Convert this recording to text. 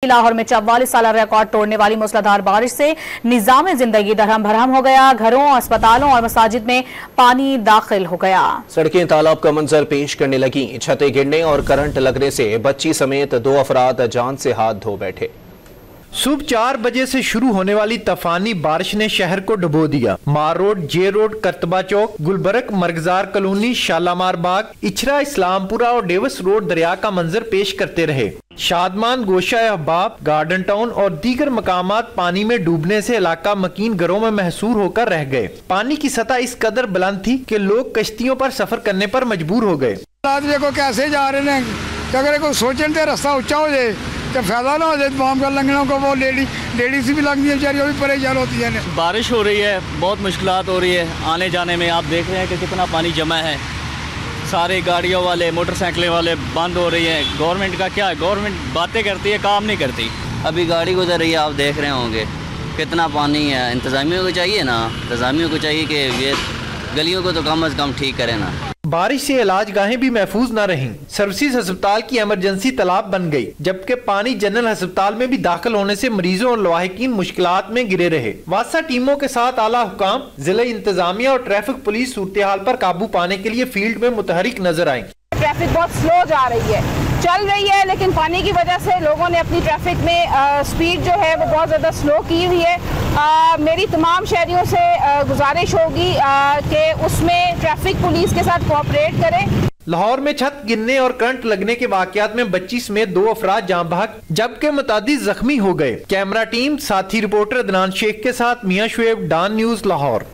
लाहौर में 44 साल रिकॉर्ड तोड़ने वाली मूसलाधार बारिश से निजाम जिंदगी दरहम भरहम हो गया। घरों, अस्पतालों और मसाजिद में पानी दाखिल हो गया। सड़कें तालाब का मंजर पेश करने लगी। छतें गिरने और करंट लगने से बच्ची समेत 2 अफराद जान से हाथ धो बैठे। सुबह 4 बजे से शुरू होने वाली तूफानी बारिश ने शहर को डुबो दिया। मार रोड, जे रोड, करतबा चौक, गुलबर्ग, मरगजार कॉलोनी, शालामार बाग, इचरा, इस्लामपुरा और डेवस रोड दरिया का मंजर पेश करते रहे। शादमान, गोशा अहबाब, गार्डन टाउन और दीगर मकामात पानी में डूबने से इलाका मकीन घरों में महसूर होकर रह गए। पानी की सतह इस कदर बुलंद थी कि लोग कश्तियों पर सफर करने पर मजबूर हो गए। देखो कैसे जा रहे हैं, अगर कोई सोचने से रास्ता ऊंचा हो जाए तो फायदा ना हो जाए। तमाम का लंघनों को वो लेडीज भी लगती है बेचारी, वो भी परेशान होती है। बारिश हो रही है, बहुत मुश्किलात हो रही है आने जाने में। आप देख रहे हैं कि कितना पानी जमा है। सारे गाड़ियों वाले, मोटरसाइकिलें वाले बंद हो रही है। गवर्नमेंट का क्या है, गवर्नमेंट बातें करती है, काम नहीं करती। अभी गाड़ी गुजर रही है, आप देख रहे होंगे कितना पानी है। इंतजामियों को चाहिए ना, इंतजामियों को चाहिए कि ये गलियों को तो कम से कम ठीक करें ना। बारिश से इलाज गाहें भी महफूज न रहीं। सर्विसेज अस्पताल की इमरजेंसी तालाब बन गई, जबकि पानी जनरल अस्पताल में भी दाखिल होने से मरीजों और लवाहिकीन मुश्किलात में गिरे रहे। वास्ता टीमों के साथ आला हुकाम, जिला इंतजामिया और ट्रैफिक पुलिस सूरत हाल पर काबू पाने के लिए फील्ड में मुतहरिक नजर आई। ट्रैफिक बहुत स्लो जा रही है, चल रही है, लेकिन पानी की वजह से लोगों ने अपनी ट्रैफिक में स्पीड जो है वो बहुत ज़्यादा स्लो की हुई है। मेरी तमाम शहरियों से गुजारिश होगी कि उसमें ट्रैफिक पुलिस के साथ कोऑपरेट करें। लाहौर में छत गिरने और करंट लगने के वाकयात में बच्ची समेत 2 अफराद जान बहक जबकि मुतादिद जख्मी हो गए। कैमरा टीम साथी रिपोर्टर अदनान शेख के साथ मियां शुएब, डान न्यूज, लाहौर।